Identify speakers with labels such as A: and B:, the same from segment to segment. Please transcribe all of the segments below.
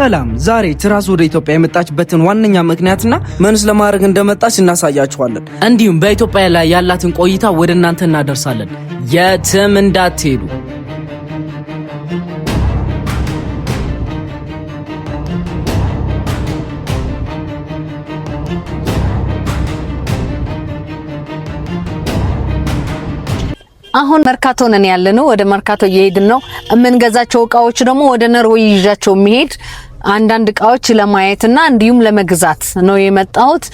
A: ሰላም ዛሬ ትራስ ወደ ኢትዮጵያ የመጣችበትን ዋነኛ ምክንያትና ምንስ ለማድረግ እንደመጣች እናሳያችኋለን። እንዲሁም በኢትዮጵያ ላይ ያላትን ቆይታ ወደ እናንተ እናደርሳለን። የትም እንዳትሄዱ።
B: አሁን መርካቶ ነን ያለነው። ወደ መርካቶ እየሄድን ነው። የምንገዛቸው እቃዎች ደግሞ ወደ ኖርዌይ ይዣቸው የሚሄድ አንዳንድ እቃዎች ለማየትና እንዲሁም ለመግዛት ነው የመጣሁት።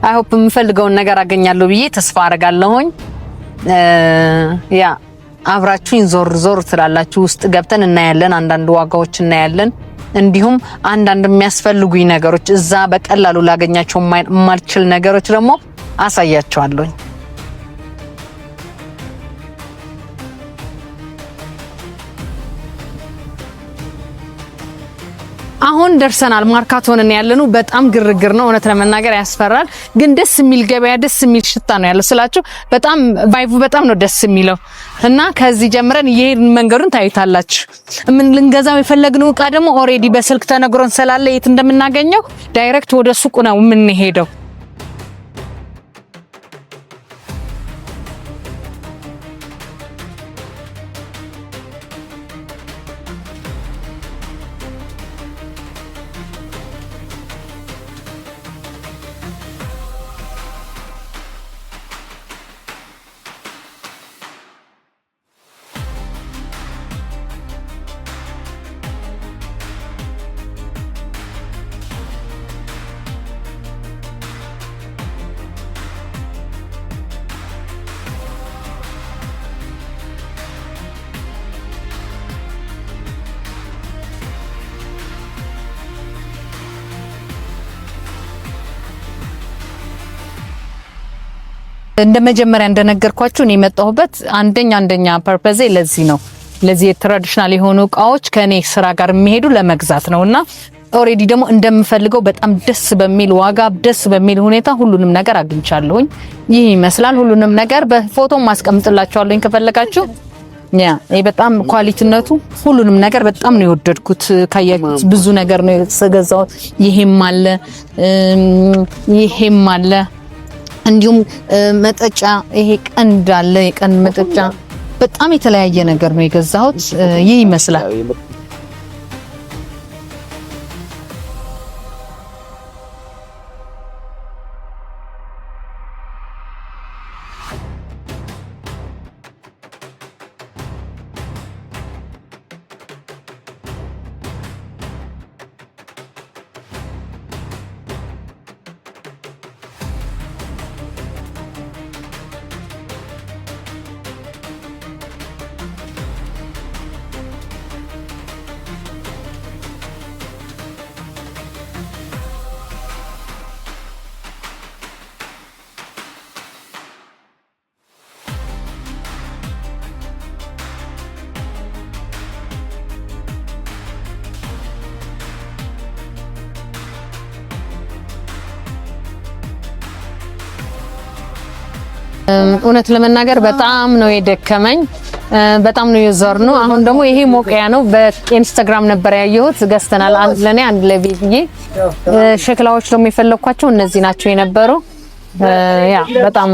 B: አይሆፕ የምፈልገውን ነገር አገኛለሁ ብዬ ተስፋ አደርጋለሁኝ። አብራችሁኝ ዞር ዞር ትላላችሁ። ውስጥ ገብተን እናያለን። አንዳንድ ዋጋዎች እናያለን። እንዲሁም አንዳንድ የሚያስፈልጉኝ ነገሮች እዛ በቀላሉ ላገኛቸው የማልችል ነገሮች ደግሞ አሳያቸዋለሁ። አሁን ደርሰናል። መርካቶ ነን ያለነው። በጣም ግርግር ነው፣ እውነት ለመናገር ያስፈራል። ግን ደስ የሚል ገበያ፣ ደስ የሚል ሽታ ነው ያለው ስላችሁ በጣም ቫይቡ በጣም ነው ደስ የሚለው እና ከዚህ ጀምረን ይሄን መንገዱን ታዩታላችሁ። ምን ልንገዛው የፈለግነው እቃ ደግሞ ኦሬዲ በስልክ ተነግሮን ስላለ የት እንደምናገኘው ዳይሬክት ወደ ሱቁ ነው የምንሄደው። እንደመጀመሪያ እንደነገርኳችሁ እኔ መጣሁበት አንደኛ ፐርፐዝ ለዚህ ነው። ለዚህ ትራዲሽናል የሆኑ እቃዎች ከኔ ስራ ጋር የሚሄዱ ለመግዛት ነውና ኦሬዲ ደግሞ እንደምፈልገው በጣም ደስ በሚል ዋጋ ደስ በሚል ሁኔታ ሁሉንም ነገር አግኝቻለሁኝ። ይህ ይመስላል። ሁሉንም ነገር በፎቶ ማስቀምጥላችኋለሁኝ ከፈለጋችሁ። ይሄ በጣም ኳሊቲነቱ ሁሉንም ነገር በጣም ነው የወደድኩት። ካያችሁት ብዙ ነገር ነው የተገዛው። ይሄም አለ እንዲሁም መጠጫ፣ ይሄ ቀንድ አለ፣ የቀንድ መጠጫ በጣም የተለያየ ነገር ነው የገዛሁት። ይህ ይመስላል። እውነት ለመናገር በጣም ነው የደከመኝ። በጣም ነው የዞርነው። አሁን ደግሞ ይሄ ሞቂያ ነው። በኢንስታግራም ነበር ያየሁት። ገዝተናል። አንድ ለኔ አንድ ለቤትዬ። ሸክላዎች ደግሞ የፈለኳቸው እነዚህ ናቸው የነበሩ። በጣም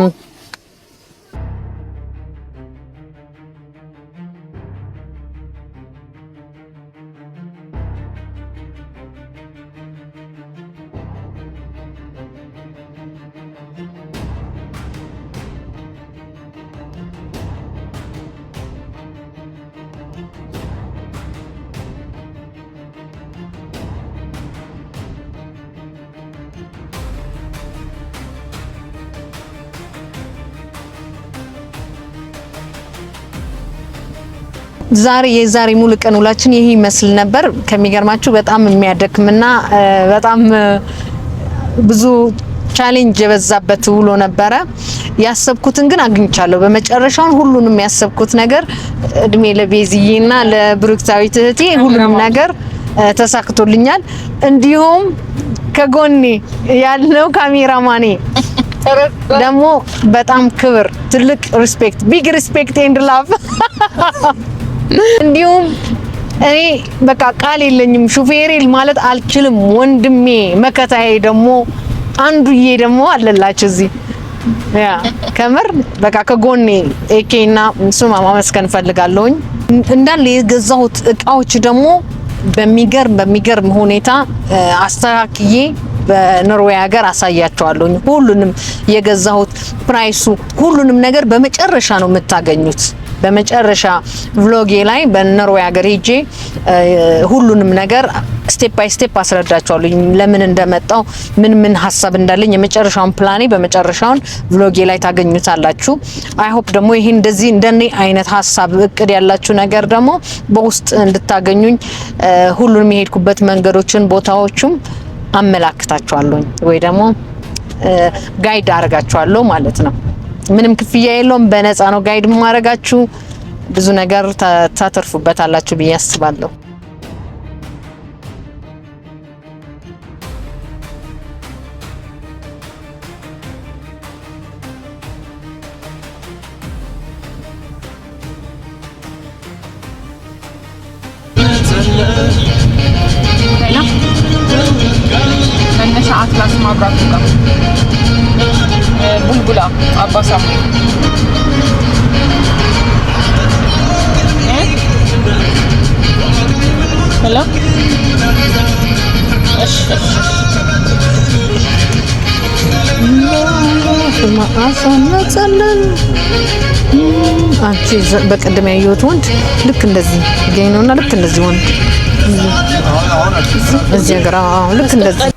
B: የዛሬ ሙሉ ቀን ውላችን ይሄ ይመስል ነበር። ከሚገርማችሁ በጣም የሚያደክምና በጣም ብዙ ቻሌንጅ የበዛበት ውሎ ነበረ። ያሰብኩትን ግን አግኝቻለሁ። በመጨረሻው ሁሉንም ያሰብኩት ነገር እድሜ ለቤዚዬና ለብሩክታዊት እህቴ ሁሉንም ነገር ተሳክቶልኛል። እንዲሁም ከጎኔ ያለው ካሜራማኔ ደግሞ በጣም ክብር፣ ትልቅ ሪስፔክት፣ ቢግ ሪስፔክት ኤንድ ላቭ። እንዲሁም እኔ በቃ ቃል የለኝም ሹፌሬ ማለት አልችልም። ወንድሜ መከታዬ ደግሞ አንዱዬ ደግሞ አለላችሁ እዚህ ያ ከመር በቃ ከጎኔ ኤኬና ሱማ ማመስገን ፈልጋለሁኝ። እንዳለ የገዛሁት እቃዎች ደግሞ በሚገርም ሁኔታ አስተካክዬ በኖርዌይ ሀገር አሳያቸዋለሁ። ሁሉንም የገዛሁት ፕራይሱ ሁሉንም ነገር በመጨረሻ ነው የምታገኙት። በመጨረሻ ቭሎጌ ላይ በኖርዌይ ሀገር ሄጄ ሁሉንም ነገር ስቴፕ ባይ ስቴፕ አስረዳቸዋለሁ። ለምን እንደመጣው ምን ሐሳብ እንዳለኝ የመጨረሻውን ፕላኔ በመጨረሻውን ቭሎጌ ላይ ታገኙታላችሁ። አይ ሆፕ ደግሞ ይሄ እንደዚህ እንደኔ አይነት ሐሳብ እቅድ ያላችሁ ነገር ደግሞ በውስጥ እንድታገኙኝ ሁሉንም የሄድኩበት መንገዶችን ቦታዎችም አመላክታችኋለሁ ወይ ደግሞ ጋይድ አረጋችኋለሁ ማለት ነው። ምንም ክፍያ የለውም፣ በነፃ ነው ጋይድ ማረጋችሁ። ብዙ ነገር ታተርፉበታላችሁ ብዬ አስባለሁ።
C: መነሻ አትላስ ማብራቱ ጋር ቡልቡላ አባሳም ሄሎ እሺ
B: አንቺ በቀደም ያየሁት ወንድ ልክ እንደዚህ ገኝ ነውና ልክ እንደዚህ ወንድ እዚህ ጋር ልክ እንደዚህ